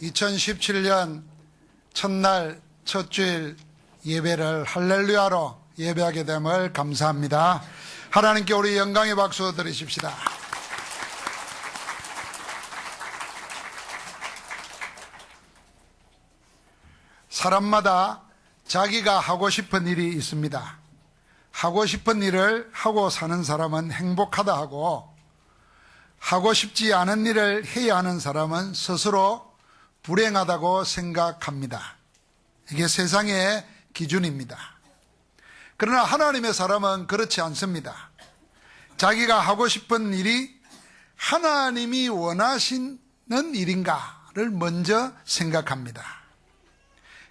2017년 첫날 첫 주일 예배를 할렐루야로 예배하게 됨을 감사합니다. 하나님께 우리 영광의 박수 드리십시다. 사람마다 자기가 하고 싶은 일이 있습니다. 하고 싶은 일을 하고 사는 사람은 행복하다 하고, 하고 싶지 않은 일을 해야 하는 사람은 스스로 불행하다고 생각합니다. 이게 세상의 기준입니다. 그러나 하나님의 사람은 그렇지 않습니다. 자기가 하고 싶은 일이 하나님이 원하시는 일인가를 먼저 생각합니다.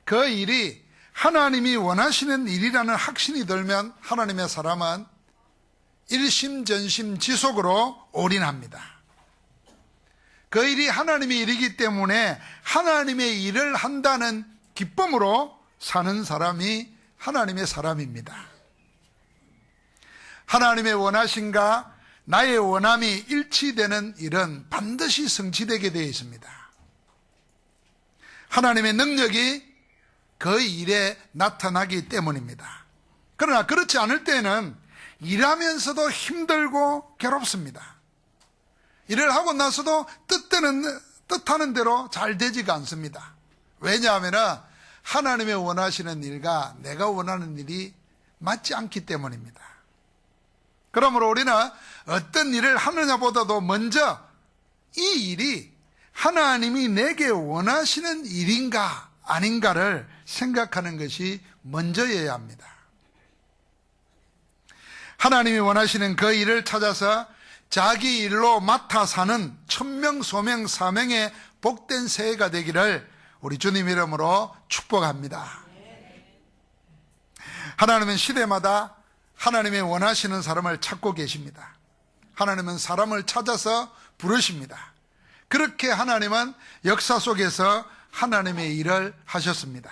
그 일이 하나님이 원하시는 일이라는 확신이 들면 하나님의 사람은 일심전심지속으로 올인합니다. 그 일이 하나님의 일이기 때문에 하나님의 일을 한다는 기쁨으로 사는 사람이 하나님의 사람입니다. 하나님의 원하심과 나의 원함이 일치되는 일은 반드시 성취되게 되어 있습니다. 하나님의 능력이 그 일에 나타나기 때문입니다. 그러나 그렇지 않을 때는 일하면서도 힘들고 괴롭습니다. 일을 하고 나서도 뜻하는 대로 잘 되지가 않습니다. 왜냐하면 하나님의 원하시는 일과 내가 원하는 일이 맞지 않기 때문입니다. 그러므로 우리는 어떤 일을 하느냐보다도 먼저 이 일이 하나님이 내게 원하시는 일인가 아닌가를 생각하는 것이 먼저여야 합니다. 하나님이 원하시는 그 일을 찾아서 자기 일로 맡아 사는 천명소명사명의 복된 새해가 되기를 우리 주님 이름으로 축복합니다. 하나님은 시대마다 하나님의 원하시는 사람을 찾고 계십니다. 하나님은 사람을 찾아서 부르십니다. 그렇게 하나님은 역사 속에서 하나님의 일을 하셨습니다.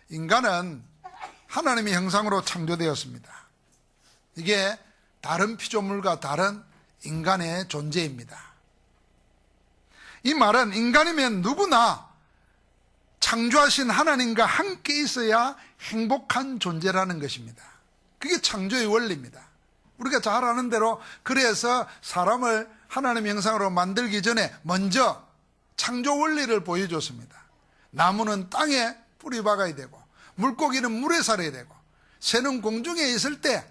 인간은 하나님의 형상으로 창조되었습니다. 이게 다른 피조물과 다른 인간의 존재입니다. 이 말은 인간이면 누구나 창조하신 하나님과 함께 있어야 행복한 존재라는 것입니다. 그게 창조의 원리입니다. 우리가 잘 아는 대로 그래서 사람을 하나님의 형상으로 만들기 전에 먼저 창조 원리를 보여줬습니다. 나무는 땅에 뿌리 박아야 되고, 물고기는 물에 살아야 되고, 새는 공중에 있을 때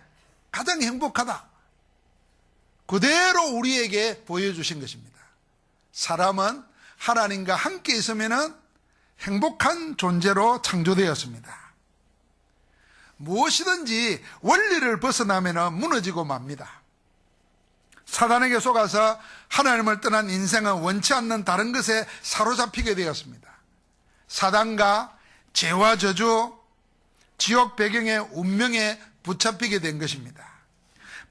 가장 행복하다. 그대로 우리에게 보여주신 것입니다. 사람은 하나님과 함께 있으면 행복한 존재로 창조되었습니다. 무엇이든지 원리를 벗어나면 무너지고 맙니다. 사단에게 속아서 하나님을 떠난 인생은 원치 않는 다른 것에 사로잡히게 되었습니다. 사단과 죄와 저주, 지옥 배경의 운명에 붙잡히게 된 것입니다.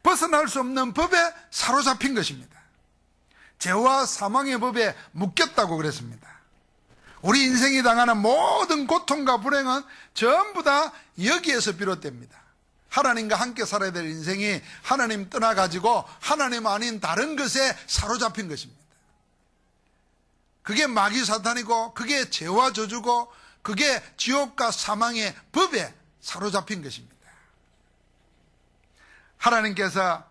벗어날 수 없는 법에 사로잡힌 것입니다. 죄와 사망의 법에 묶였다고 그랬습니다. 우리 인생이 당하는 모든 고통과 불행은 전부 다 여기에서 비롯됩니다. 하나님과 함께 살아야 될 인생이 하나님 떠나가지고 하나님 아닌 다른 것에 사로잡힌 것입니다. 그게 마귀 사탄이고, 그게 죄와 저주고, 그게 지옥과 사망의 법에 사로잡힌 것입니다. 하나님께서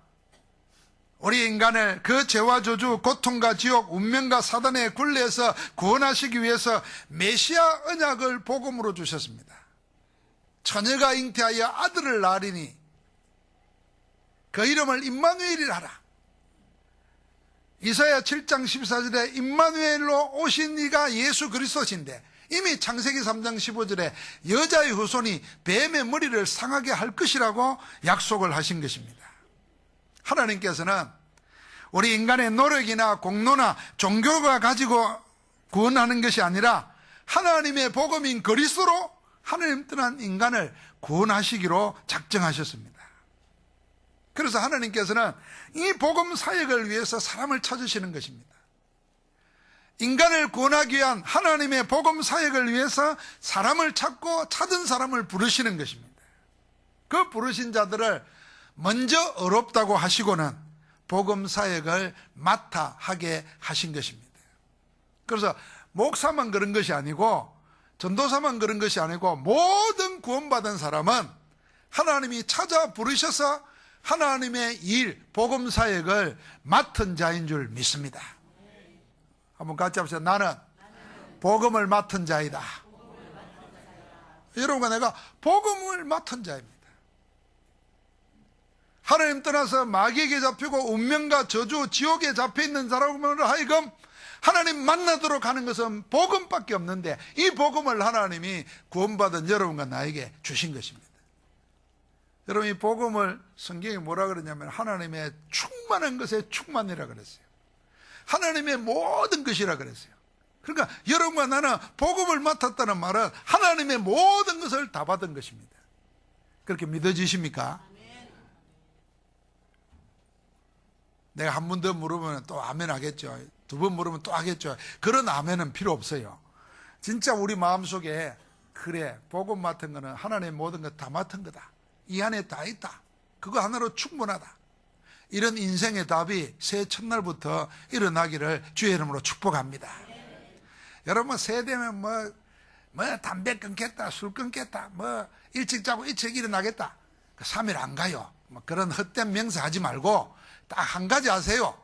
우리 인간을 그 죄와 저주, 고통과 지옥, 운명과 사단의 굴레에서 구원하시기 위해서 메시아 언약을 복음으로 주셨습니다. 처녀가 잉태하여 아들을 낳으리니 그 이름을 임마누엘이라 하라. 이사야 7장 14절에 임마누엘로 오신 이가 예수 그리스도신데, 이미 창세기 3장 15절에 여자의 후손이 뱀의 머리를 상하게 할 것이라고 약속을 하신 것입니다. 하나님께서는 우리 인간의 노력이나 공로나 종교가 가지고 구원하는 것이 아니라 하나님의 복음인 그리스도로 하나님 떠난 인간을 구원하시기로 작정하셨습니다. 그래서 하나님께서는 이 복음 사역을 위해서 사람을 찾으시는 것입니다. 인간을 구원하기 위한 하나님의 복음 사역을 위해서 사람을 찾고 찾은 사람을 부르시는 것입니다. 그 부르신 자들을 먼저 어렵다고 하시고는 복음 사역을 맡아 하게 하신 것입니다. 그래서 목사만 그런 것이 아니고 전도사만 그런 것이 아니고 모든 구원받은 사람은 하나님이 찾아 부르셔서 하나님의 일, 복음 사역을 맡은 자인 줄 믿습니다. 한번 같이 합시다. 나는 복음을 맡은 자이다. 여러분과 내가 복음을 맡은 자입니다. 하나님 떠나서 마귀에게 잡히고 운명과 저주, 지옥에 잡혀있는 사람으로 하여금 하나님 만나도록 하는 것은 복음밖에 없는데 이 복음을 하나님이 구원받은 여러분과 나에게 주신 것입니다. 여러분, 이 복음을 성경이 뭐라 그러냐면 하나님의 충만한 것에 충만이라 그랬어요. 하나님의 모든 것이라 그랬어요. 그러니까 여러분과 나는 복음을 맡았다는 말은 하나님의 모든 것을 다 받은 것입니다. 그렇게 믿어지십니까? 내가 한 번 더 물으면 또 아멘 하겠죠. 두 번 물으면 또 하겠죠. 그런 아멘은 필요 없어요. 진짜 우리 마음속에 그래, 복음 맡은 거는 하나님의 모든 것 다 맡은 거다. 이 안에 다 있다. 그거 하나로 충분하다. 이런 인생의 답이 새해 첫날부터 일어나기를 주의 이름으로 축복합니다. 여러분, 새해 되면 담배 끊겠다, 술 끊겠다, 일찍 자고 일찍 일어나겠다. 3일 안 가요. 그런 헛된 명사 하지 말고 딱 한 가지 하세요.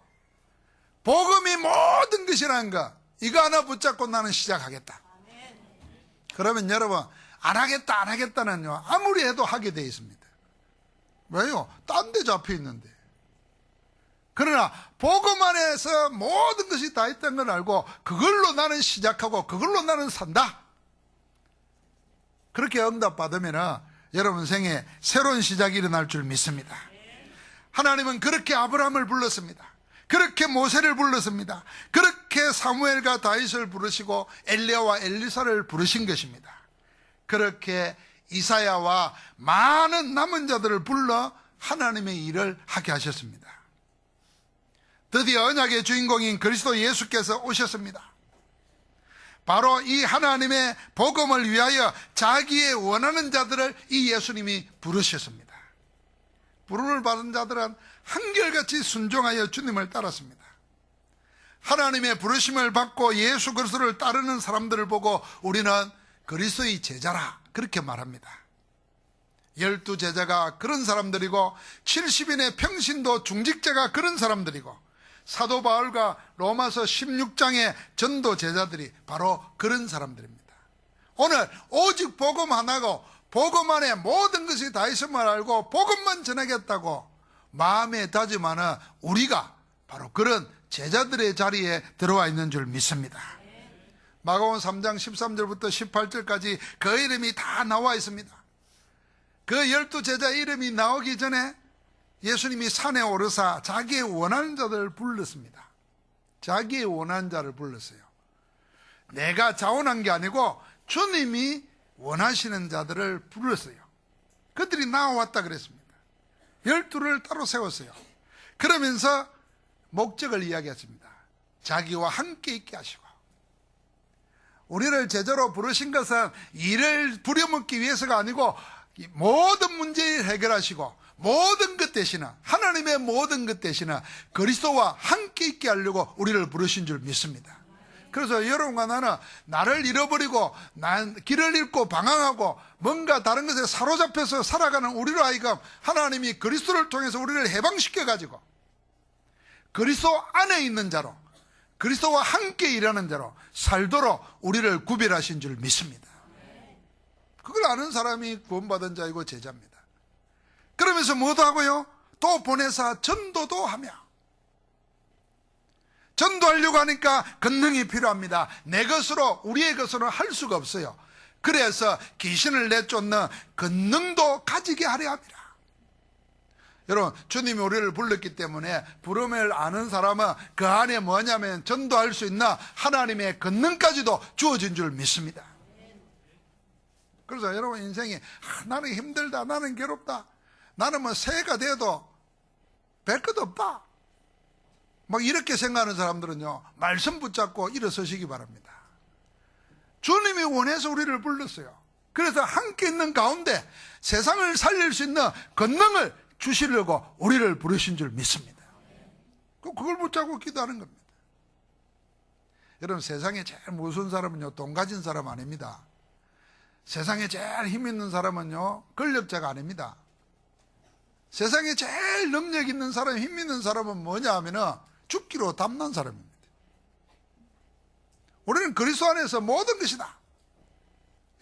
복음이 모든 것이라는 거, 이거 하나 붙잡고 나는 시작하겠다. 그러면 여러분, 안 하겠다는요, 아무리 해도 하게 돼 있습니다. 왜요? 딴 데 잡혀 있는데. 그러나 복음 안에서 모든 것이 다 있다는 걸 알고 그걸로 나는 시작하고 그걸로 나는 산다. 그렇게 응답받으면 여러분 생에 새로운 시작이 일어날 줄 믿습니다. 하나님은 그렇게 아브라함을 불렀습니다. 그렇게 모세를 불렀습니다. 그렇게 사무엘과 다윗을 부르시고 엘리야와 엘리사를 부르신 것입니다. 그렇게 이사야와 많은 남은 자들을 불러 하나님의 일을 하게 하셨습니다. 드디어 언약의 주인공인 그리스도 예수께서 오셨습니다. 바로 이 하나님의 복음을 위하여 자기의 원하는 자들을 이 예수님이 부르셨습니다. 부름을 받은 자들은 한결같이 순종하여 주님을 따랐습니다. 하나님의 부르심을 받고 예수 그리스도를 따르는 사람들을 보고 우리는 그리스도의 제자라 그렇게 말합니다. 12제자가 그런 사람들이고 70인의 평신도 중직자가 그런 사람들이고 사도 바울과 로마서 16장의 전도 제자들이 바로 그런 사람들입니다. 오늘 오직 복음 하나고 복음 안에 모든 것이 다 있음을 알고 복음만 전하겠다고 마음에 다짐하는 우리가 바로 그런 제자들의 자리에 들어와 있는 줄 믿습니다. 마가복음 3장 13절부터 18절까지 그 이름이 다 나와 있습니다. 그 12제자 이름이 나오기 전에 예수님이 산에 오르사 자기의 원하는 자들을 불렀습니다. 자기의 원하는 자를 불렀어요. 내가 자원한 게 아니고 주님이 원하시는 자들을 불렀어요. 그들이 나와왔다 그랬습니다. 12를 따로 세웠어요. 그러면서 목적을 이야기했습니다. 자기와 함께 있게 하시고, 우리를 제자로 부르신 것은 일을 부려먹기 위해서가 아니고 모든 문제를 해결하시고 모든 것 대신에 하나님의 모든 것 대신에 그리스도와 함께 있게 하려고 우리를 부르신 줄 믿습니다. 그래서 여러분과 나는 나를 잃어버리고 길을 잃고 방황하고 뭔가 다른 것에 사로잡혀서 살아가는 우리로 하여금 하나님이 그리스도를 통해서 우리를 해방시켜가지고 그리스도 안에 있는 자로, 그리스도와 함께 일하는 자로 살도록 우리를 구별하신 줄 믿습니다. 그걸 아는 사람이 구원받은 자이고 제자입니다. 그러면서 뭐도 하고요? 또 보내사 전도도 하며, 전도하려고 하니까 권능이 필요합니다. 내 것으로, 우리의 것으로 할 수가 없어요. 그래서 귀신을 내쫓는 권능도 가지게 하려 합니다. 여러분, 주님이 우리를 불렀기 때문에 부름을 아는 사람은 그 안에 뭐냐면 전도할 수 있는 하나님의 권능까지도 주어진 줄 믿습니다. 그래서 여러분 인생이 나는 힘들다, 나는 괴롭다, 나는 뭐 새해가 돼도 별 것 없다, 막 이렇게 생각하는 사람들은요, 말씀 붙잡고 일어서시기 바랍니다. 주님이 원해서 우리를 불렀어요. 그래서 함께 있는 가운데 세상을 살릴 수 있는 권능을 주시려고 우리를 부르신 줄 믿습니다. 그걸 붙잡고 기도하는 겁니다. 여러분, 세상에 제일 무서운 사람은요, 돈 가진 사람 아닙니다. 세상에 제일 힘 있는 사람은요, 권력자가 아닙니다. 세상에 제일 능력 있는 사람, 힘 있는 사람은 뭐냐 하면은 죽기로 담난 사람입니다. 우리는 그리스도 안에서 모든 것이 다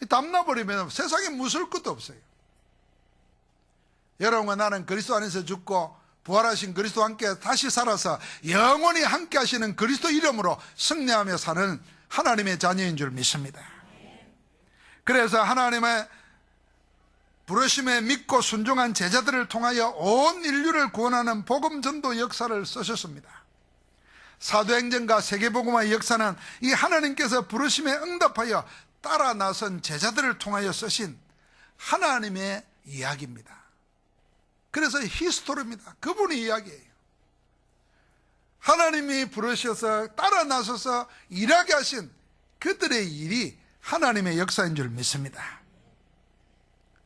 담나버리면 세상에 무서울 것도 없어요. 여러분과 나는 그리스도 안에서 죽고 부활하신 그리스도와 함께 다시 살아서 영원히 함께 하시는 그리스도 이름으로 승리하며 사는 하나님의 자녀인 줄 믿습니다. 그래서 하나님의 부르심에 믿고 순종한 제자들을 통하여 온 인류를 구원하는 복음 전도 역사를 쓰셨습니다. 사도행전과 세계복음화의 역사는 이 하나님께서 부르심에 응답하여 따라 나선 제자들을 통하여 쓰신 하나님의 이야기입니다. 그래서 히스토리입니다. 그분의 이야기예요. 하나님이 부르셔서 따라 나서서 일하게 하신 그들의 일이 하나님의 역사인 줄 믿습니다.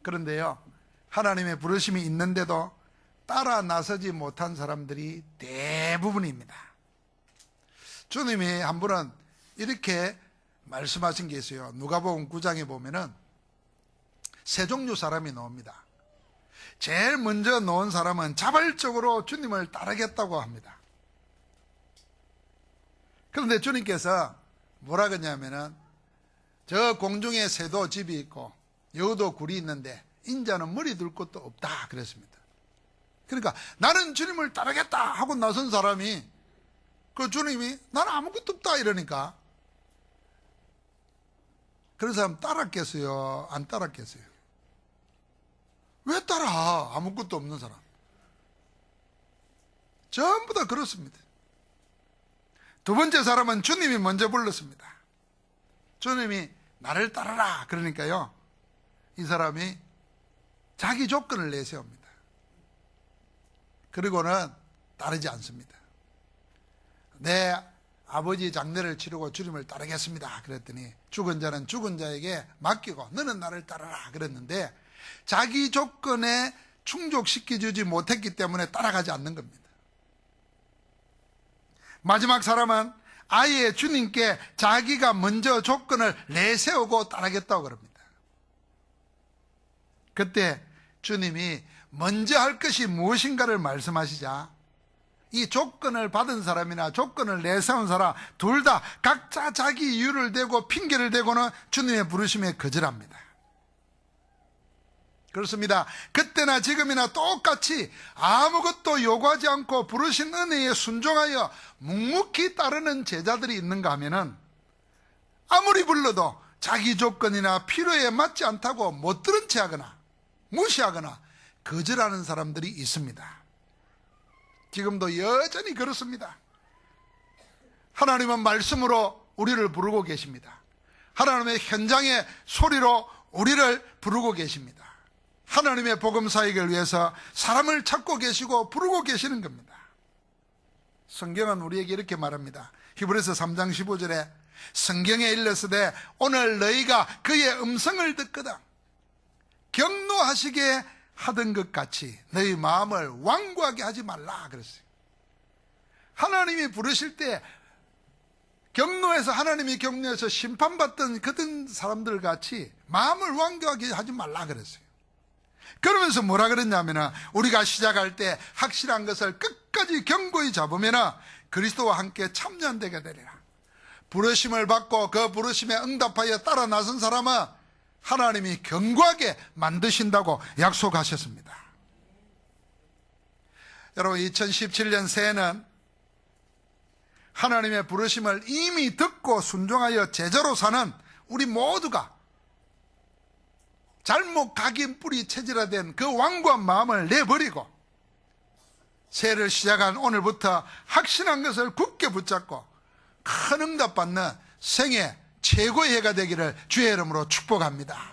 그런데요, 하나님의 부르심이 있는데도 따라 나서지 못한 사람들이 대부분입니다. 주님이 한 번은 이렇게 말씀하신 게 있어요. 누가복음 9장에 보면은 세 종류 사람이 나옵니다. 제일 먼저 놓은 사람은 자발적으로 주님을 따르겠다고 합니다. 그런데 주님께서 뭐라 그러냐면은 저 공중에 새도 집이 있고 여우도 굴이 있는데 인자는 머리 둘 곳도 없다 그랬습니다. 그러니까 나는 주님을 따르겠다 하고 나선 사람이 그 주님이 나는 아무것도 없다 이러니까 그런 사람 따랐겠어요? 안 따랐겠어요? 왜 따라? 아무것도 없는 사람. 전부 다 그렇습니다. 두 번째 사람은 주님이 먼저 불렀습니다. 주님이 나를 따르라 그러니까요, 이 사람이 자기 조건을 내세웁니다. 그리고는 따르지 않습니다. 내 아버지 장례를 치르고 주님을 따르겠습니다 그랬더니 죽은 자는 죽은 자에게 맡기고 너는 나를 따르라 그랬는데 자기 조건에 충족시켜주지 못했기 때문에 따라가지 않는 겁니다. 마지막 사람은 아예 주님께 자기가 먼저 조건을 내세우고 따르겠다고 그럽니다. 그때 주님이 먼저 할 것이 무엇인가를 말씀하시자 이 조건을 받은 사람이나 조건을 내세운 사람 둘 다 각자 자기 이유를 대고 핑계를 대고는 주님의 부르심에 거절합니다. 그렇습니다. 그때나 지금이나 똑같이 아무것도 요구하지 않고 부르신 은혜에 순종하여 묵묵히 따르는 제자들이 있는가 하면은 아무리 불러도 자기 조건이나 필요에 맞지 않다고 못 들은 채 하거나 무시하거나 거절하는 사람들이 있습니다. 지금도 여전히 그렇습니다. 하나님은 말씀으로 우리를 부르고 계십니다. 하나님의 현장의 소리로 우리를 부르고 계십니다. 하나님의 복음 사역을 위해서 사람을 찾고 계시고 부르고 계시는 겁니다. 성경은 우리에게 이렇게 말합니다. 히브리서 3장 15절에 성경에 일렀으되 오늘 너희가 그의 음성을 듣거든 경노하시게 하던 것 같이 너희 마음을 완고하게 하지 말라 그랬어요. 하나님이 부르실 때 경노해서 하나님이 격려해서 심판받던 그런 사람들 같이 마음을 완고하게 하지 말라 그랬어요. 그러면서 뭐라 그랬냐면 우리가 시작할 때 확실한 것을 끝까지 견고히 잡으면 그리스도와 함께 참여되게 되리라. 부르심을 받고 그 부르심에 응답하여 따라 나선 사람은 하나님이 견고하게 만드신다고 약속하셨습니다. 여러분 2017년 새해는 하나님의 부르심을 이미 듣고 순종하여 제자로 사는 우리 모두가 잘못 각인 뿌리 체질화된 그 완고한 마음을 내버리고 새해를 시작한 오늘부터 확신한 것을 굳게 붙잡고 큰 응답받는 생애 최고의 해가 되기를 주의 이름으로 축복합니다.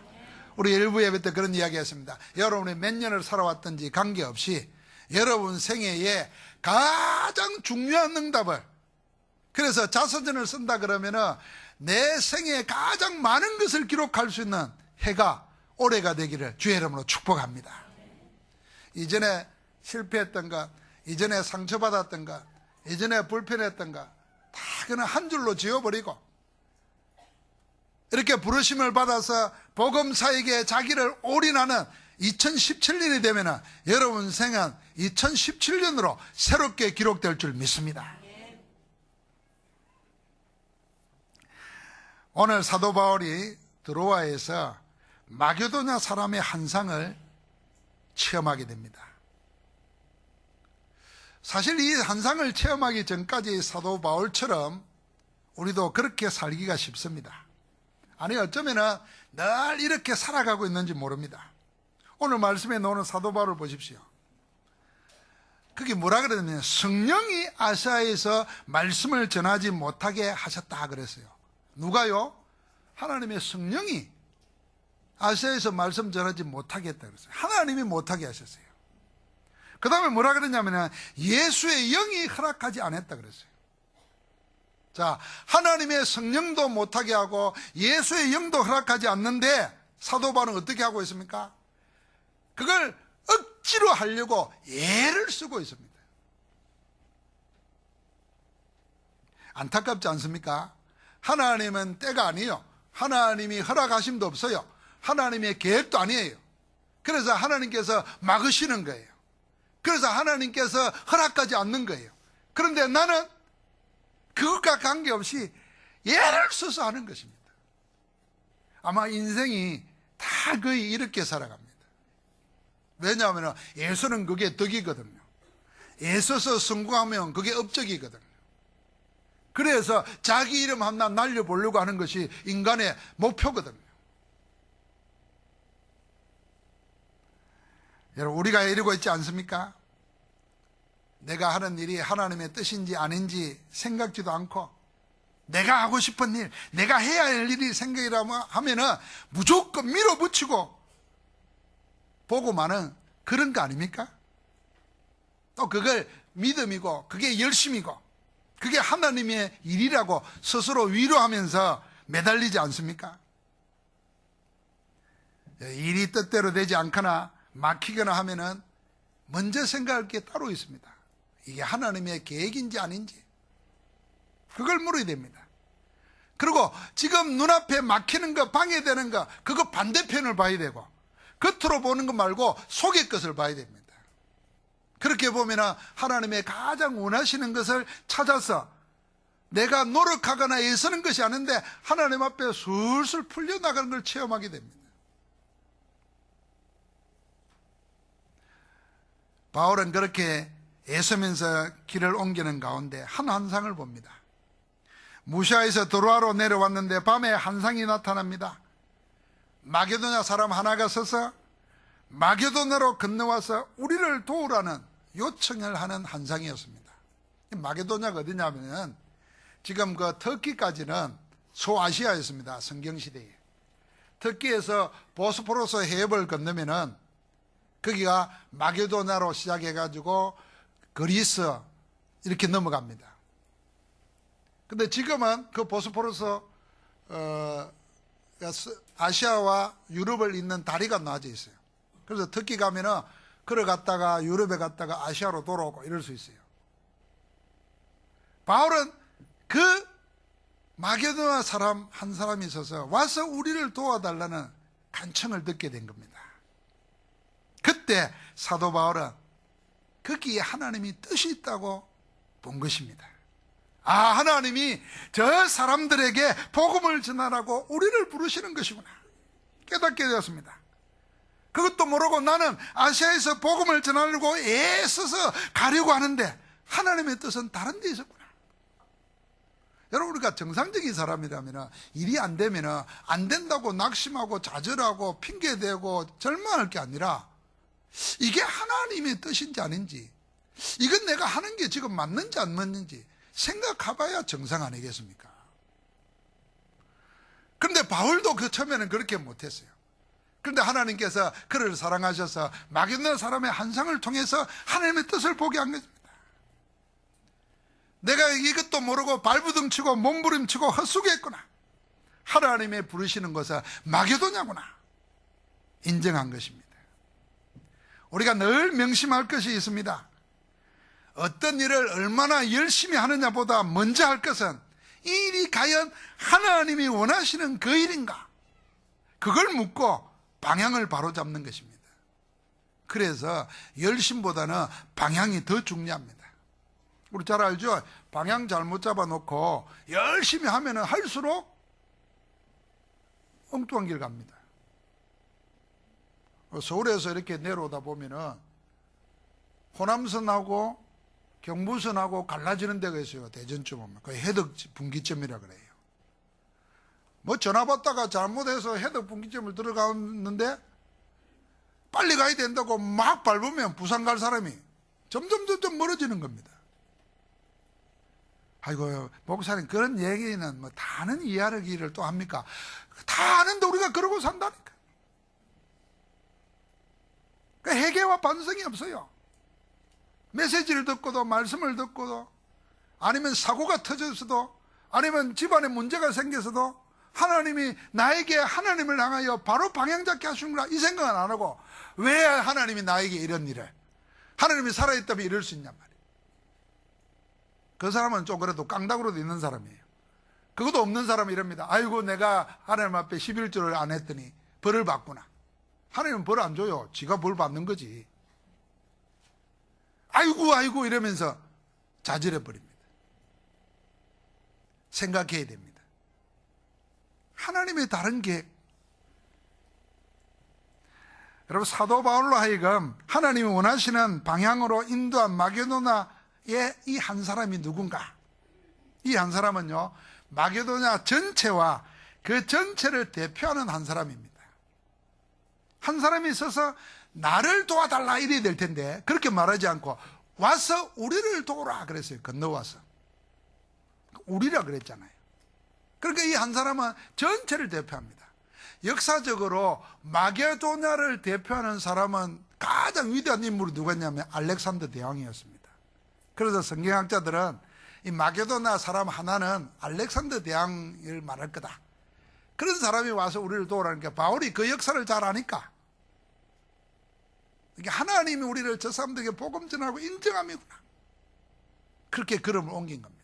우리 일부 예배 때 그런 이야기 했습니다. 여러분이 몇 년을 살아왔든지 관계없이 여러분 생애에 가장 중요한 응답을, 그래서 자서전을 쓴다 그러면은 내 생애에 가장 많은 것을 기록할 수 있는 해가 올해가 되기를 주의 이름으로 축복합니다. 이전에 실패했던 것, 이전에 상처받았던 것, 이전에 불편했던 것, 다 그냥 한 줄로 지워버리고 이렇게 부르심을 받아서 복음사에게 자기를 올인하는 2017년이 되면 여러분 생은 2017년으로 새롭게 기록될 줄 믿습니다. 오늘 사도 바울이 드로아에서 마게도냐 사람의 환상을 체험하게 됩니다. 사실 이 환상을 체험하기 전까지 사도 바울처럼 우리도 그렇게 살기가 쉽습니다. 아니 어쩌면은 늘 이렇게 살아가고 있는지 모릅니다. 오늘 말씀에 나오는 사도 바울을 보십시오. 그게 뭐라 그러냐면 성령이 아시아에서 말씀을 전하지 못하게 하셨다 그랬어요. 누가요? 하나님의 성령이 아시아에서 말씀 전하지 못하게 했다 그랬어요. 하나님이 못하게 하셨어요. 그 다음에 뭐라 그러냐면 예수의 영이 허락하지 않았다 그랬어요. 자, 하나님의 성령도 못하게 하고 예수의 영도 허락하지 않는데 사도 바울은 어떻게 하고 있습니까? 그걸 억지로 하려고 애를 쓰고 있습니다. 안타깝지 않습니까? 하나님은 때가 아니에요. 하나님이 허락하심도 없어요. 하나님의 계획도 아니에요. 그래서 하나님께서 막으시는 거예요. 그래서 하나님께서 허락하지 않는 거예요. 그런데 나는 그것과 관계없이 애를 써서 하는 것입니다. 아마 인생이 다 거의 이렇게 살아갑니다. 왜냐하면 애쓰는 그게 덕이거든요. 애써서 성공하면 그게 업적이거든요. 그래서 자기 이름 하나 날려보려고 하는 것이 인간의 목표거든요. 여러분, 우리가 이러고 있지 않습니까? 내가 하는 일이 하나님의 뜻인지 아닌지 생각지도 않고 내가 하고 싶은 일, 내가 해야 할 일이 생각이라면 하면은 무조건 밀어붙이고 보고만은 그런 거 아닙니까? 또 그걸 믿음이고 그게 열심이고 그게 하나님의 일이라고 스스로 위로하면서 매달리지 않습니까? 일이 뜻대로 되지 않거나 막히거나 하면은 먼저 생각할 게 따로 있습니다. 이게 하나님의 계획인지 아닌지 그걸 물어야 됩니다. 그리고 지금 눈앞에 막히는 거, 방해되는 거, 그거 반대편을 봐야 되고 겉으로 보는 것 말고 속의 것을 봐야 됩니다. 그렇게 보면 하나님의 가장 원하시는 것을 찾아서 내가 노력하거나 애쓰는 것이 아닌데 하나님 앞에 술술 풀려나가는 걸 체험하게 됩니다. 바울은 그렇게 애쓰면서 길을 옮기는 가운데 한 환상을 봅니다. 무시아에서 드로아로 내려왔는데 밤에 환상이 나타납니다. 마게도냐 사람 하나가 서서 마게도냐로 건너와서 우리를 도우라는 요청을 하는 환상이었습니다. 마게도냐가 어디냐면 지금 그 터키까지는 소아시아였습니다. 성경시대에. 터키에서 보스포러스 해협을 건너면은 거기가 마게도냐로 시작해가지고 그리스 이렇게 넘어갑니다. 근데 지금은 그 보스포러스 아시아와 유럽을 잇는 다리가 나와져 있어요. 그래서 터키 가면은 걸어갔다가 유럽에 갔다가 아시아로 돌아오고 이럴 수 있어요. 바울은 그 마게도냐 사람 한 사람이 있어서 와서 우리를 도와달라는 간청을 듣게 된 겁니다. 그때 사도 바울은 거기에 하나님이 뜻이 있다고 본 것입니다. 아, 하나님이 저 사람들에게 복음을 전하라고 우리를 부르시는 것이구나 깨닫게 되었습니다. 그것도 모르고 나는 아시아에서 복음을 전하려고 애써서 가려고 하는데 하나님의 뜻은 다른 데 있었구나. 여러분, 우리가 정상적인 사람이라면 일이 안 되면 안 된다고 낙심하고 좌절하고 핑계대고 절망할 게 아니라 이게 하나님의 뜻인지 아닌지, 이건 내가 하는 게 지금 맞는지 안 맞는지 생각해봐야 정상 아니겠습니까? 그런데 바울도 그 처음에는 그렇게 못했어요. 그런데 하나님께서 그를 사랑하셔서 마게도냐 사람의 환상을 통해서 하나님의 뜻을 보게 한 것입니다. 내가 이것도 모르고 발부둥치고 몸부림치고 헛수고했구나. 하나님의 부르시는 것은 마게도냐구나 인정한 것입니다. 우리가 늘 명심할 것이 있습니다. 어떤 일을 얼마나 열심히 하느냐보다 먼저 할 것은 이 일이 과연 하나님이 원하시는 그 일인가? 그걸 묻고 방향을 바로잡는 것입니다. 그래서 열심보다는 방향이 더 중요합니다. 우리 잘 알죠? 방향 잘못 잡아놓고 열심히 하면 할수록 엉뚱한 길 갑니다. 서울에서 이렇게 내려오다 보면은 호남선하고 경부선하고 갈라지는 데가 있어요. 대전쯤 오면. 그 해덕 분기점이라 그래요. 뭐 전화 받다가 잘못해서 해덕 분기점을 들어갔는데 빨리 가야 된다고 막 밟으면 부산 갈 사람이 점점 멀어지는 겁니다. 아이고, 목사님, 그런 얘기는 뭐 다 아는 이야기를 또 합니까? 다 아는데 우리가 그러고 산다니까. 그러니까 회개와 반성이 없어요. 메시지를 듣고도, 말씀을 듣고도, 아니면 사고가 터졌어도, 아니면 집안에 문제가 생겨서도 하나님이 나에게 하나님을 향하여 바로 방향 잡게 하시는구나, 이 생각은 안 하고, 왜 하나님이 나에게 이런 일을, 하나님이 살아있다면 이럴 수 있냔 말이에요. 그 사람은 좀 그래도 깡다구로도 있는 사람이에요. 그것도 없는 사람은 이럽니다. 아이고, 내가 하나님 앞에 11조를 안 했더니 벌을 받구나. 하나님은 벌 안 줘요. 지가 벌 받는 거지. 아이고 이러면서 자질해 버립니다. 생각해야 됩니다. 하나님의 다른 계획. 여러분, 사도 바울로 하여금 하나님이 원하시는 방향으로 인도한 마게도나의 이 한 사람이 누군가? 이 한 사람은요, 마게도냐 전체와 그 전체를 대표하는 한 사람입니다. 한 사람이 있어서 나를 도와달라 이래야 될 텐데 그렇게 말하지 않고 와서 우리를 도우라 그랬어요. 건너와서 우리라 그랬잖아요. 그러니까 이 한 사람은 전체를 대표합니다. 역사적으로 마게도냐를 대표하는 사람은 가장 위대한 인물이 누구였냐면 알렉산더 대왕이었습니다. 그래서 성경학자들은 이 마게도냐 사람 하나는 알렉산더 대왕을 말할 거다. 그런 사람이 와서 우리를 도우라니까 바울이 그 역사를 잘 아니까 하나님이 우리를 저 사람들에게 복음 전하고 인정함이구나. 그렇게 걸음을 옮긴 겁니다.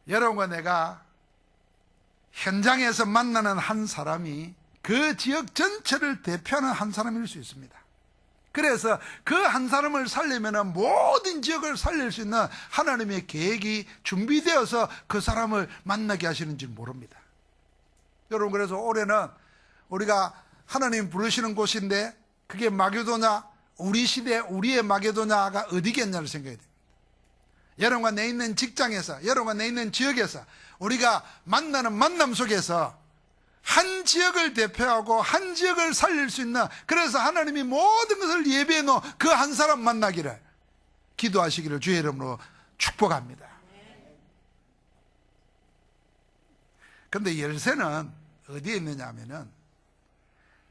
여러분과 내가 현장에서 만나는 한 사람이 그 지역 전체를 대표하는 한 사람일 수 있습니다. 그래서 그 한 사람을 살리면 모든 지역을 살릴 수 있는 하나님의 계획이 준비되어서 그 사람을 만나게 하시는지 모릅니다. 여러분, 그래서 올해는 우리가 하나님 부르시는 곳인데 그게 마게도냐, 우리 시대 우리의 마게도냐가 어디겠냐를 생각해야 됩니다. 여러분과 내 있는 직장에서, 여러분과 내 있는 지역에서 우리가 만나는 만남 속에서 한 지역을 대표하고 한 지역을 살릴 수 있는, 그래서 하나님이 모든 것을 예비해 놓은 그 한 사람 만나기를 기도하시기를 주의 이름으로 축복합니다. 그런데 열쇠는 어디에 있느냐 하면은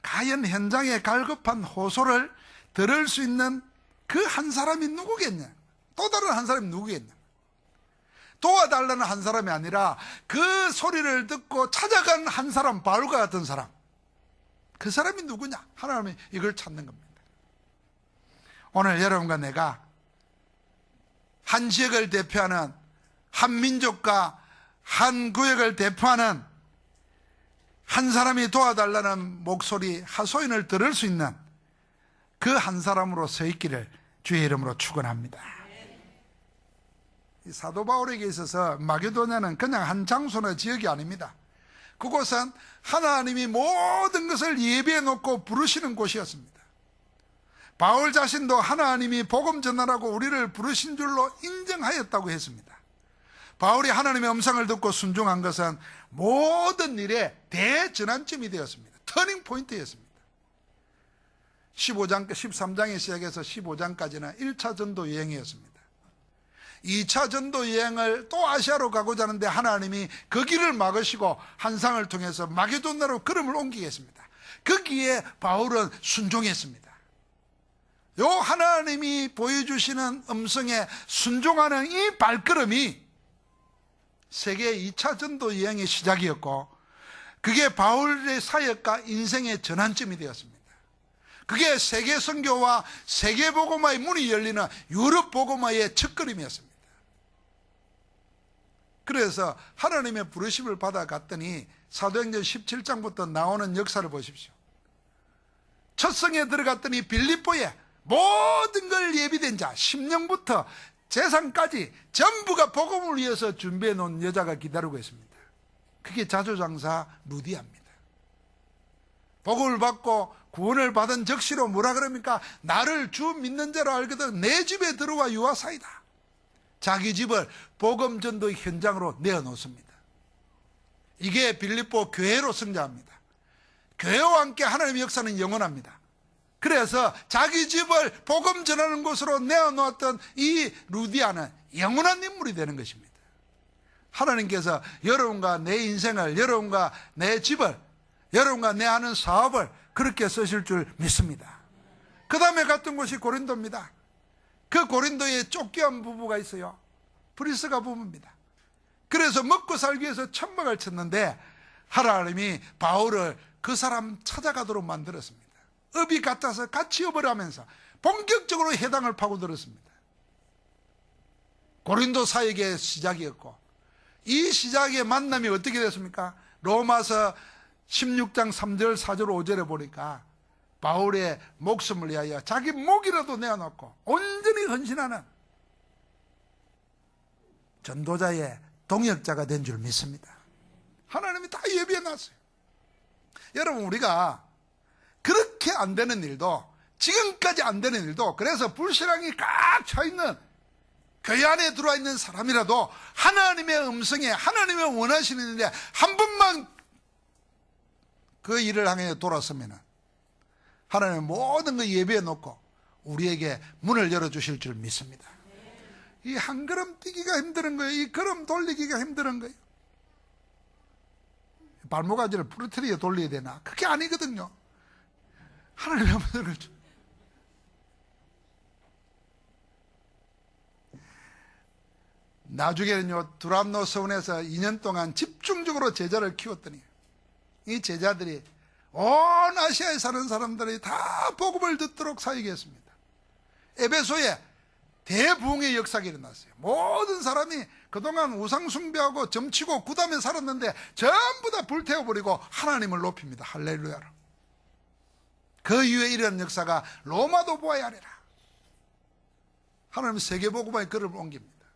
과연 현장에 갈급한 호소를 들을 수 있는 그 한 사람이 누구겠냐? 또 다른 한 사람이 누구겠냐? 도와달라는 한 사람이 아니라 그 소리를 듣고 찾아간 한 사람, 바울과 같은 사람. 그 사람이 누구냐? 하나님이 이걸 찾는 겁니다. 오늘 여러분과 내가 한 지역을 대표하는, 한 민족과 한 구역을 대표하는 한 사람이 도와달라는 목소리, 하소연을 들을 수 있는 그 한 사람으로 서 있기를 주의 이름으로 축원합니다. 사도 바울에게 있어서 마게도냐는 그냥 한 장소나 지역이 아닙니다. 그곳은 하나님이 모든 것을 예비해 놓고 부르시는 곳이었습니다. 바울 자신도 하나님이 복음 전하라고 우리를 부르신 줄로 인정하였다고 했습니다. 바울이 하나님의 음성을 듣고 순종한 것은 모든 일의 대전환점이 되었습니다. 터닝 포인트였습니다. 13장에 시작해서 15장까지는 1차 전도 여행이었습니다. 2차 전도 여행을 또 아시아로 가고자 하는데 하나님이 그 길을 막으시고 환상을 통해서 마게도냐로 걸음을 옮기겠습니다. 거기에 바울은 순종했습니다. 요 하나님이 보여주시는 음성에 순종하는 이 발걸음이 세계 2차 전도 여행의 시작이었고, 그게 바울의 사역과 인생의 전환점이 되었습니다. 그게 세계 선교와 세계 복음화의 문이 열리는 유럽 복음화의 첫걸음이었습니다. 그래서 하나님의 부르심을 받아갔더니 사도행전 17장부터 나오는 역사를 보십시오. 첫 성에 들어갔더니 빌립보에 모든 걸 예비된 자, 심령부터 재산까지 전부가 복음을 위해서 준비해 놓은 여자가 기다리고 있습니다. 그게 자조장사 루디아입니다. 복음을 받고 구원을 받은 적시로 뭐라 그럽니까? 나를 주 믿는 자로 알거든 내 집에 들어와 유하사이다. 자기 집을 복음 전도 현장으로 내어놓습니다. 이게 빌립보 교회로 성장합니다. 교회와 함께 하나님의 역사는 영원합니다. 그래서 자기 집을 복음 전하는 곳으로 내어놓았던 이 루디아는 영원한 인물이 되는 것입니다. 하나님께서 여러분과 내 인생을, 여러분과 내 집을, 여러분과 내 하는 사업을 그렇게 쓰실 줄 믿습니다. 그 다음에 갔던 곳이 고린도입니다. 그 고린도에 쫓겨온 부부가 있어요. 브리스가 부부입니다. 그래서 먹고 살기 위해서 천막을 쳤는데 하나님이 바울을 그 사람 찾아가도록 만들었습니다. 업이 같아서 같이 업을 하면서 본격적으로 해당을 파고들었습니다. 고린도 사역의 시작이었고, 이 시작의 만남이 어떻게 됐습니까? 로마서 16장 3절 4절 5절에 보니까 바울의 목숨을 위하여 자기 목이라도 내어놓고 온전히 헌신하는 전도자의 동역자가 된 줄 믿습니다. 하나님이 다 예비해 놨어요. 여러분, 우리가 그렇게 안 되는 일도, 지금까지 안 되는 일도, 그래서 불신앙이 꽉 차있는 교회 안에 들어와 있는 사람이라도 하나님의 음성에, 하나님의 원하시는 일에 한 번만 그 일을 향해 돌았으면 하나님은 모든 걸 예비해 놓고 우리에게 문을 열어주실 줄 믿습니다. 이 한 걸음 뛰기가 힘든 거예요. 이 걸음 돌리기가 힘든 거예요. 발목아지를 부러뜨려 돌려야 되나? 그게 아니거든요. 하나님의 문을 줘. 나중에는요, 두람노 서원에서 2년 동안 집중적으로 제자를 키웠더니 이 제자들이 온 아시아에 사는 사람들이 다 복음을 듣도록 사역했습니다. 에베소에 대부흥의 역사가 일어났어요. 모든 사람이 그동안 우상 숭배하고 점치고 굿하며 살았는데 전부 다 불태워버리고 하나님을 높입니다. 할렐루야로. 그 이후에 일어난 역사가 로마도 보아야 하리라. 하나님은 세계복음화의 글을 옮깁니다.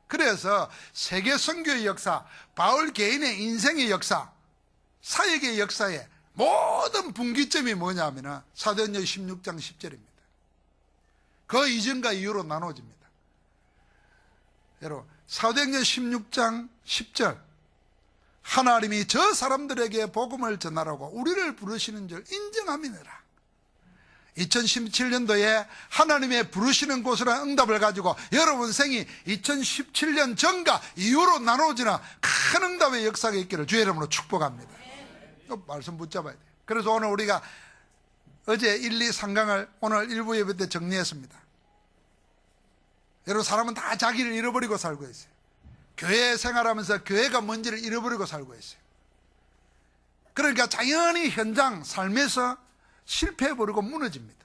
그래서 세계 선교의 역사, 바울 개인의 인생의 역사, 사역의 역사에 모든 분기점이 뭐냐면 사도행전 16장 10절입니다. 그 이전과 이후로 나눠집니다. 여러분, 사도행전 16장 10절, 하나님이 저 사람들에게 복음을 전하라고 우리를 부르시는 줄 인정함이니라. 2017년도에 하나님의 부르시는 곳으로 응답을 가지고 여러분 생이 2017년 전과 이후로 나눠지는 큰 응답의 역사가 있기를 주의 이름으로 축복합니다. 말씀 붙잡아야 돼요. 그래서 오늘 우리가 어제 1, 2, 3강을 오늘 일부 예배 때 정리했습니다. 여러분, 사람은 다 자기를 잃어버리고 살고 있어요. 교회 생활하면서 교회가 뭔지를 잃어버리고 살고 있어요. 그러니까 자연히 현장, 삶에서 실패해버리고 무너집니다.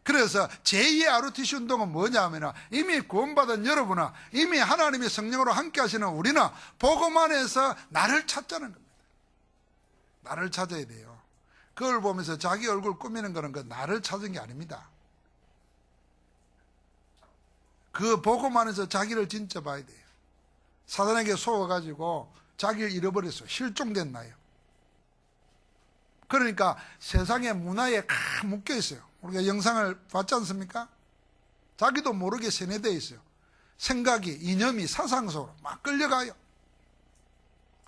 그래서 제2의 RUTC 운동은 뭐냐면 이미 구원받은 여러분은, 이미 하나님의 성령으로 함께 하시는 우리는 복음 안에서 나를 찾자는 겁니다. 나를 찾아야 돼요. 그걸 보면서 자기 얼굴 꾸미는 거는 그 나를 찾은 게 아닙니다. 그 복음 안에서 자기를 진짜 봐야 돼요. 사단에게 속아가지고 자기를 잃어버렸어요. 실종된 나요. 그러니까 세상의 문화에 가 묶여 있어요. 우리가 영상을 봤지 않습니까? 자기도 모르게 세뇌되어 있어요. 생각이, 이념이, 사상 속으로 막 끌려가요.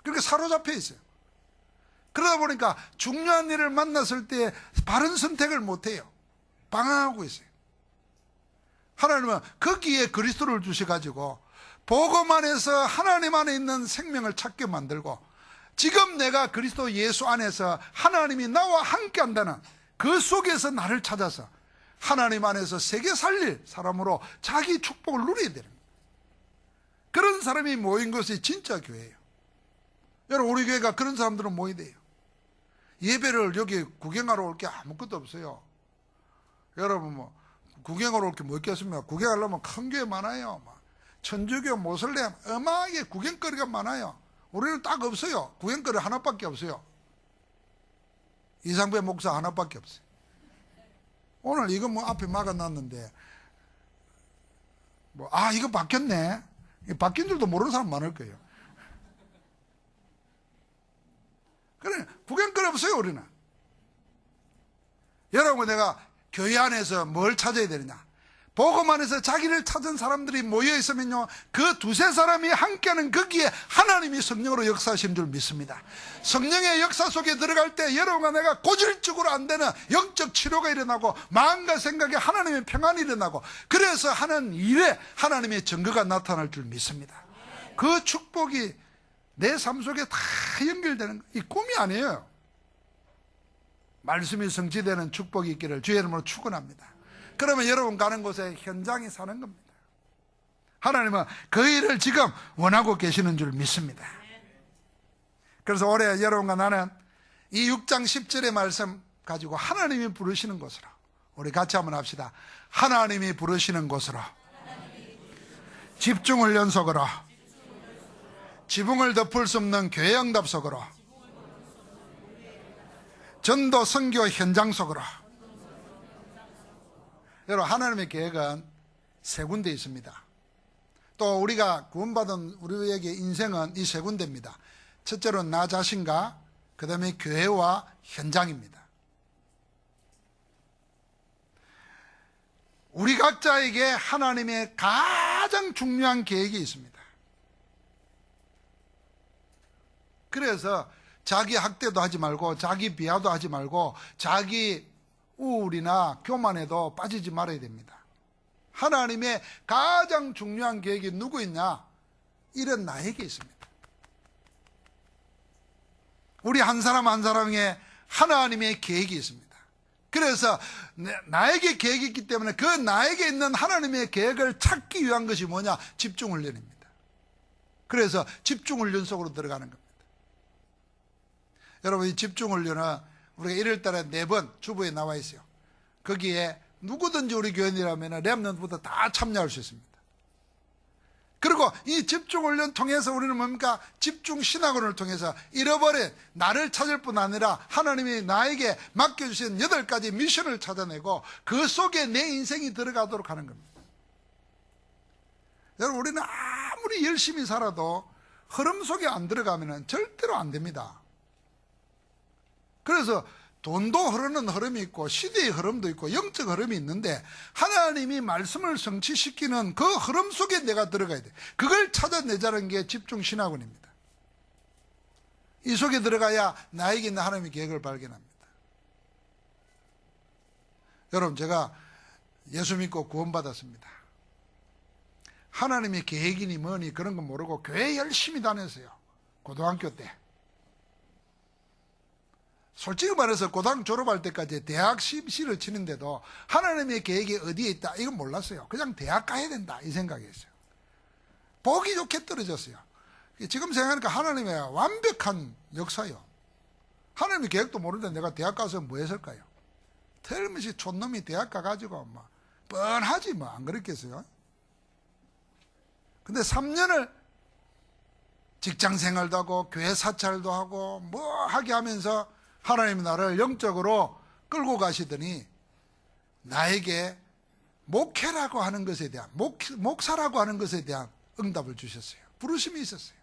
그렇게 사로잡혀 있어요. 그러다 보니까 중요한 일을 만났을 때 바른 선택을 못해요. 방황하고 있어요. 하나님은 거기에 그리스도를 주셔가지고 복음 안에서 하나님 안에 있는 생명을 찾게 만들고, 지금 내가 그리스도 예수 안에서 하나님이 나와 함께 한다는 그 속에서 나를 찾아서 하나님 안에서 세계 살릴 사람으로 자기 축복을 누려야 되는 거예요. 그런 사람이 모인 것이 진짜 교회예요. 여러분, 우리 교회가 그런 사람들은 모여야 돼요. 예배를 여기 구경하러 올 게 아무것도 없어요. 여러분 뭐 구경하러 올 게 뭐 있겠습니까? 구경하려면 큰 교회 많아요. 천주교, 모슬렘 어마하게 구경거리가 많아요. 우리는 딱 없어요. 구경거리 하나밖에 없어요. 이상배 목사 하나밖에 없어요. 오늘 이거 뭐 앞에 막아놨는데 이거 바뀌었네. 바뀐 줄도 모르는 사람 많을 거예요. 그래, 구경거리 없어요, 우리는. 여러분, 내가 교회 안에서 뭘 찾아야 되느냐? 복음 안에서 자기를 찾은 사람들이 모여 있으면요, 그 두세 사람이 함께하는 거기에 하나님이 성령으로 역사하시는 줄 믿습니다. 성령의 역사 속에 들어갈 때 여러분과 내가 고질적으로 안 되는 영적 치료가 일어나고 마음과 생각에 하나님의 평안이 일어나고, 그래서 하는 일에 하나님의 증거가 나타날 줄 믿습니다. 그 축복이 내 삶 속에 다 연결되는, 이 꿈이 아니에요. 말씀이 성취되는 축복이 있기를 주의 이름으로 축원합니다. 그러면 여러분 가는 곳에 현장이 사는 겁니다. 하나님은 그 일을 지금 원하고 계시는 줄 믿습니다. 그래서 올해 여러분과 나는 이 6장 10절의 말씀 가지고 하나님이 부르시는 곳으로, 우리 같이 한번 합시다. 하나님이 부르시는 곳으로, 집중을 연속으로, 지붕을 덮을 수 없는 교회 응답 속으로, 전도 선교 현장 속으로. 여러분, 하나님의 계획은 세 군데 있습니다. 또 우리가 구원받은 우리에게 인생은 이 세 군데입니다. 첫째로는 나 자신과 그 다음에 교회와 현장입니다. 우리 각자에게 하나님의 가장 중요한 계획이 있습니다. 그래서 자기 학대도 하지 말고, 자기 비하도 하지 말고, 자기 우울이나 교만에도 빠지지 말아야 됩니다. 하나님의 가장 중요한 계획이 누구 있냐? 이런 나에게 있습니다. 우리 한 사람 한 사람에게 하나님의 계획이 있습니다. 그래서 나에게 계획이 있기 때문에 그 나에게 있는 하나님의 계획을 찾기 위한 것이 뭐냐? 집중훈련입니다. 그래서 집중훈련 속으로 들어가는 겁니다. 여러분, 이 집중훈련은 우리가 1월달에 4번 주보에 나와 있어요. 거기에 누구든지 우리 교인이라면 렘넌트부터 다 참여할 수 있습니다. 그리고 이 집중훈련 통해서 우리는 뭡니까? 집중신학원을 통해서 잃어버린 나를 찾을 뿐 아니라 하나님이 나에게 맡겨주신 8가지 미션을 찾아내고 그 속에 내 인생이 들어가도록 하는 겁니다. 여러분, 우리는 아무리 열심히 살아도 흐름 속에 안 들어가면 절대로 안 됩니다. 그래서 돈도 흐르는 흐름이 있고 시대의 흐름도 있고 영적 흐름이 있는데, 하나님이 말씀을 성취시키는 그 흐름 속에 내가 들어가야 돼. 그걸 찾아내자는 게 집중신학원입니다. 이 속에 들어가야 나에게 있는 하나님의 계획을 발견합니다. 여러분, 제가 예수 믿고 구원받았습니다. 하나님의 계획이니 뭐니 그런 거 모르고 교회 열심히 다녔어요. 고등학교 때. 솔직히 말해서 고등학교 졸업할 때까지 대학 시험을 치는데도 하나님의 계획이 어디에 있다 이건 몰랐어요. 그냥 대학 가야 된다 이 생각이었어요. 보기 좋게 떨어졌어요. 지금 생각하니까 하나님의 완벽한 역사요. 하나님의 계획도 모르는데 내가 대학 가서 뭐 했을까요? 틀림없이 촌놈이 대학 가가지고 뻔하지 안 그랬겠어요? 근데 3년을 직장생활도 하고 교회 사찰도 하고 뭐 하게 하면서 하나님이 나를 영적으로 끌고 가시더니 나에게 목회라고 하는 것에 대한, 목사라고 하는 것에 대한 응답을 주셨어요. 부르심이 있었어요.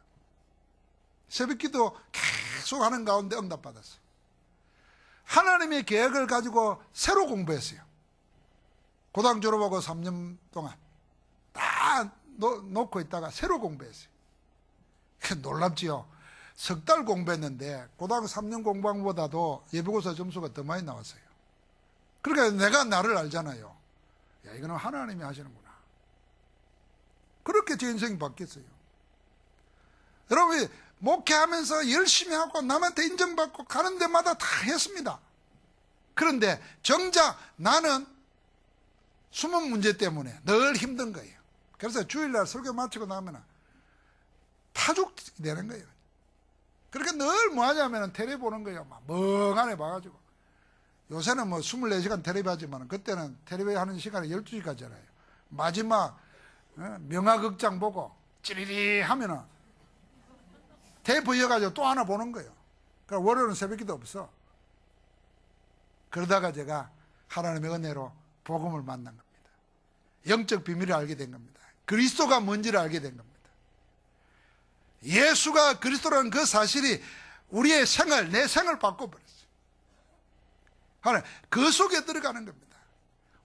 새벽기도 계속 하는 가운데 응답받았어요. 하나님의 계획을 가지고 새로 공부했어요. 고등학교 졸업하고 3년 동안 다 놓고 있다가 새로 공부했어요. 놀랍지요. 석 달 공부했는데 고등학교 3년 공부한 것보다도 예비고사 점수가 더 많이 나왔어요. 그러니까 내가 나를 알잖아요. 야, 이거는 하나님이 하시는구나. 그렇게 제 인생이 바뀌었어요. 여러분, 목회하면서 열심히 하고 남한테 인정받고 가는 데마다 다 했습니다. 그런데 정작 나는 숨은 문제 때문에 늘 힘든 거예요. 그래서 주일날 설교 마치고 나면 파죽이 되는 거예요. 그렇게 늘 뭐 하냐면 텔레비 보는 거예요. 막 멍하네 봐가지고. 요새는 뭐 24시간 텔레비 하지만 그때는 텔레비 하는 시간이 12시까지잖아요. 마지막 명화극장 보고 찌리리 하면은 테이프 이어가지고 또 하나 보는 거예요. 그러니까 월요일은 새벽기도 없어. 그러다가 제가 하나님의 은혜로 복음을 만난 겁니다. 영적 비밀을 알게 된 겁니다. 그리스도가 뭔지를 알게 된 겁니다. 예수가 그리스도라는 그 사실이 우리의 생을, 내 생을 바꿔버렸어요. 하나님, 그 속에 들어가는 겁니다.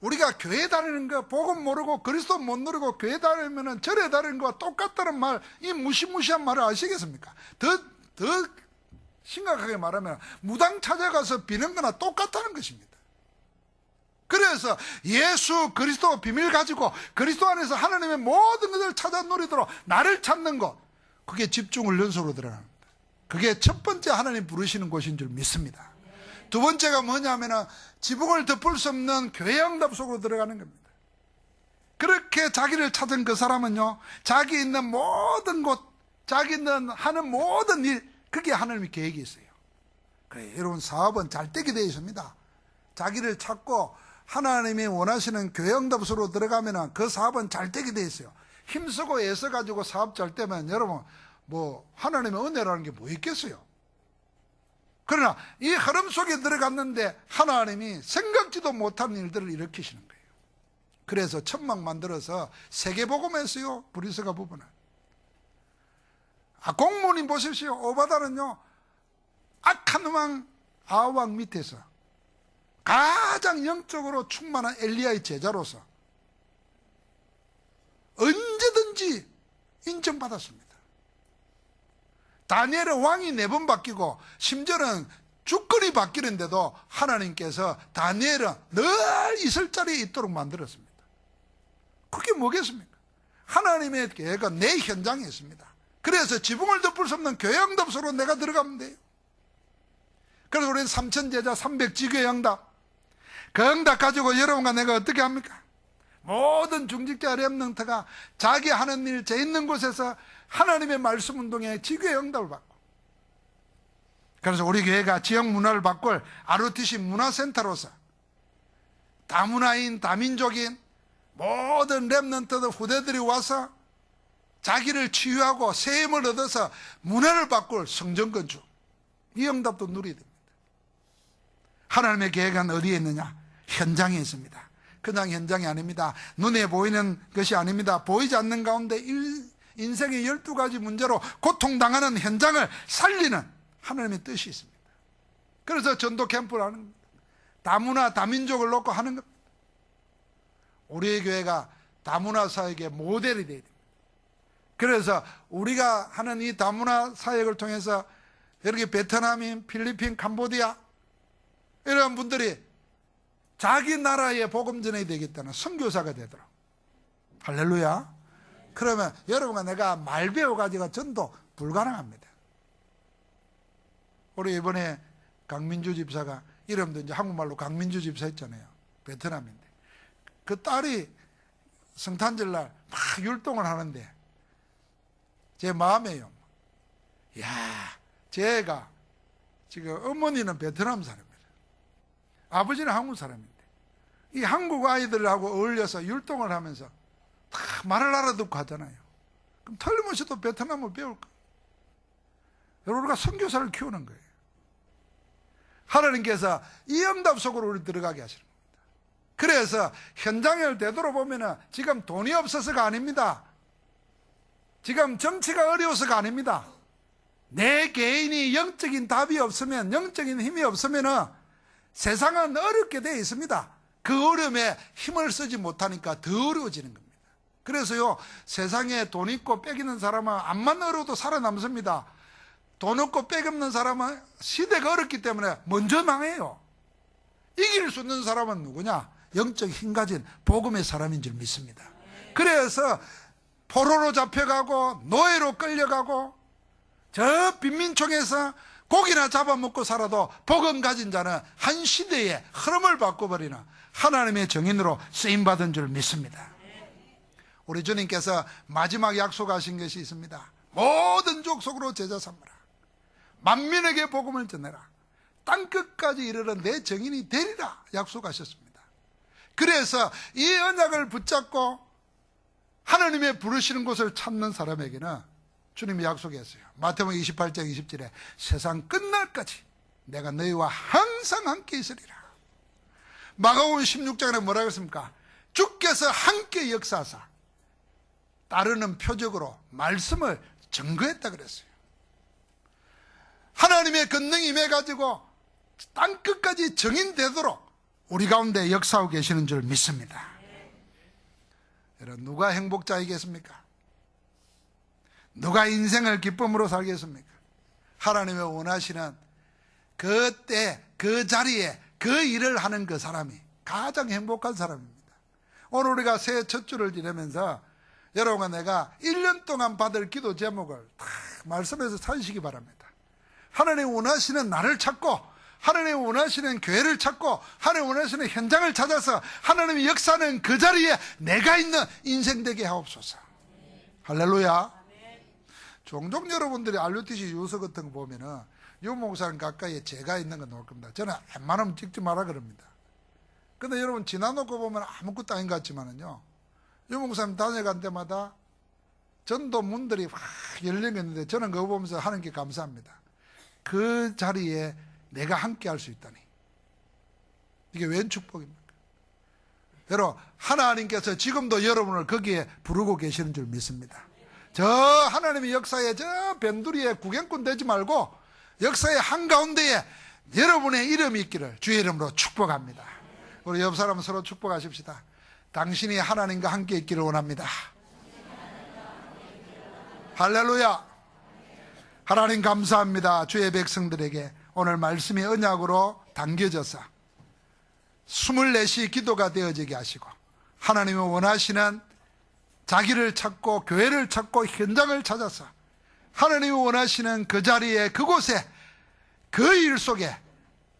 우리가 교회 다니는 거 복음 모르고 그리스도 못 누리고 교회 다니면 절에 다니는 거와 똑같다는 말, 이 무시무시한 말을 아시겠습니까? 더 심각하게 말하면 무당 찾아가서 비는 거나 똑같다는 것입니다. 그래서 예수 그리스도 비밀 가지고 그리스도 안에서 하나님의 모든 것을 찾아 누리도록 나를 찾는 것, 그게 집중을 연속으로 들어가는 겁니다. 그게 첫 번째 하나님 부르시는 곳인 줄 믿습니다. 두 번째가 뭐냐면은 지붕을 덮을 수 없는 교회 응답 속으로 들어가는 겁니다. 그렇게 자기를 찾은 그 사람은요, 자기 있는 모든 곳, 자기 있는 하는 모든 일, 그게 하나님의 계획이 있어요. 그래, 여러분 사업은 잘 되게 되어 있습니다. 자기를 찾고 하나님이 원하시는 교회 응답 속으로 들어가면은 그 사업은 잘 되게 되어 있어요. 힘쓰고 애써가지고 사업 잘 되면 여러분 뭐 하나님의 은혜라는 게 뭐 있겠어요? 그러나 이 흐름 속에 들어갔는데 하나님이 생각지도 못한 일들을 일으키시는 거예요. 그래서 천막 만들어서 세계복음했어요. 브리스가 부분은. 공무원님 보십시오. 오바다는요, 악한 왕 아왕 밑에서 가장 영적으로 충만한 엘리야의 제자로서 언제든지 인정받았습니다. 다니엘은 왕이 4번 바뀌고 심지어는 주권이 바뀌는데도 하나님께서 다니엘은 늘 있을 자리에 있도록 만들었습니다. 그게 뭐겠습니까? 하나님의 계획은 내 현장에 있습니다. 그래서 지붕을 덮을 수 없는 교회 응답 속으로 내가 들어가면 돼요. 그래서 우리는 3000제자 300지교회 응답, 그 응답 가지고 여러분과 내가 어떻게 합니까? 모든 중직자 렘넌트가 자기 하는 일, 제 있는 곳에서 하나님의 말씀 운동에 지교회 응답을 받고, 그래서 우리 교회가 지역 문화를 바꿀 ROTC 문화센터로서 다문화인, 다민족인 모든 렘넌트들 후대들이 와서 자기를 치유하고 새 힘을 얻어서 문화를 바꿀 성전 건축, 이 응답도 누려야 됩니다. 하나님의 계획은 어디에 있느냐? 현장에 있습니다. 그냥 현장이 아닙니다. 눈에 보이는 것이 아닙니다. 보이지 않는 가운데 인생의 12가지 문제로 고통당하는 현장을 살리는 하나님의 뜻이 있습니다. 그래서 전도 캠프를 하는 겁니다. 다문화, 다민족을 놓고 하는 겁니다. 우리의 교회가 다문화 사역의 모델이 되어야 됩니다. 그래서 우리가 하는 이 다문화 사역을 통해서 이렇게 베트남인, 필리핀, 캄보디아 이런 분들이 자기 나라에 복음 전해야 되겠다는 선교사가 되더라고요. 할렐루야. 그러면 여러분과 내가 말 배워가지고 전도 불가능합니다. 우리 이번에 강민주 집사가, 이름도 이제 한국말로 강민주 집사 했잖아요. 베트남인데. 그 딸이 성탄절날 막 율동을 하는데 제 마음에요. 야, 제가 지금 어머니는 베트남 사람입니다. 아버지는 한국 사람인데 이 한국 아이들하고 어울려서 율동을 하면서 다 말을 알아듣고 하잖아요. 그럼 틀림없이 또 베트남을 배울 거예요. 우리가 선교사를 키우는 거예요. 하나님께서 이 응답 속으로 우리 들어가게 하시는 겁니다. 그래서 현장을 되돌아보면은 지금 돈이 없어서가 아닙니다. 지금 정치가 어려워서가 아닙니다. 내 개인이 영적인 답이 없으면, 영적인 힘이 없으면은 세상은 어렵게 되어 있습니다. 그 어려움에 힘을 쓰지 못하니까 더 어려워지는 겁니다. 그래서요, 세상에 돈 있고 빽 있는 사람은 암만 어려워도 살아남습니다. 돈 없고 빽 없는 사람은 시대가 어렵기 때문에 먼저 망해요. 이길 수 있는 사람은 누구냐? 영적 힘 가진 복음의 사람인 줄 믿습니다. 그래서 포로로 잡혀가고 노예로 끌려가고 저 빈민총에서 고기나 잡아먹고 살아도 복음 가진 자는 한 시대의 흐름을 바꿔버리는 하나님의 정인으로 쓰임받은 줄 믿습니다. 우리 주님께서 마지막 약속하신 것이 있습니다. 모든 족속으로 제자 삼으라. 만민에게 복음을 전해라. 땅끝까지 이르러 내 증인이 되리라 약속하셨습니다. 그래서 이 언약을 붙잡고 하나님의 부르시는 곳을 찾는 사람에게는 주님이 약속했어요. 마태복음 28장 20절에 세상 끝날까지 내가 너희와 항상 함께 있으리라. 마가복음 16장에 뭐라고 했습니까? 주께서 함께 역사하사 따르는 표적으로 말씀을 증거했다 그랬어요. 하나님의 권능이 임해가지고 땅끝까지 증인되도록 우리 가운데 역사하고 계시는 줄 믿습니다. 여러분, 누가 행복자이겠습니까? 누가 인생을 기쁨으로 살겠습니까? 하나님의 원하시는 그때 그 자리에 그 일을 하는 그 사람이 가장 행복한 사람입니다. 오늘 우리가 새해 첫 주를 지내면서 여러분과 내가 1년 동안 받을 기도 제목을 다 말씀에서 찾으시기 바랍니다. 하나님 원하시는 나를 찾고, 하나님 원하시는 교회를 찾고, 하나님 원하시는 현장을 찾아서 하나님의 역사는 그 자리에 내가 있는 인생 되게 하옵소서. 할렐루야. 종종 여러분들이 RUTC 유서 같은 거 보면은 유 목사님 가까이에 제가 있는 거 놓을 겁니다. 저는 웬만하면 찍지 마라 그럽니다. 근데 여러분 지나놓고 보면 아무것도 아닌 것 같지만은요, 유 목사님 다녀간 때마다 전도 문들이 확 열리겠는데 저는 그거 보면서 하는 게 감사합니다. 그 자리에 내가 함께 할 수 있다니, 이게 웬 축복입니까? 여러분, 하나님께서 지금도 여러분을 거기에 부르고 계시는 줄 믿습니다. 저 하나님의 역사에 저 변두리에 구경꾼 되지 말고 역사의 한가운데에 여러분의 이름이 있기를 주의 이름으로 축복합니다. 우리 옆 사람 서로 축복하십시다. 당신이 하나님과 함께 있기를 원합니다. 할렐루야. 하나님 감사합니다. 주의 백성들에게 오늘 말씀이 언약으로 당겨져서 24시 기도가 되어지게 하시고, 하나님이 원하시는 자기를 찾고 교회를 찾고 현장을 찾아서 하나님이 원하시는 그 자리에 그곳에 그 일 속에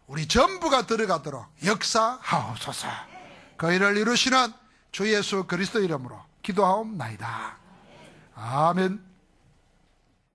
우리 전부가 들어가도록 역사하옵소서. 그 일을 이루시는 주 예수 그리스도 이름으로 기도하옵나이다. 아멘.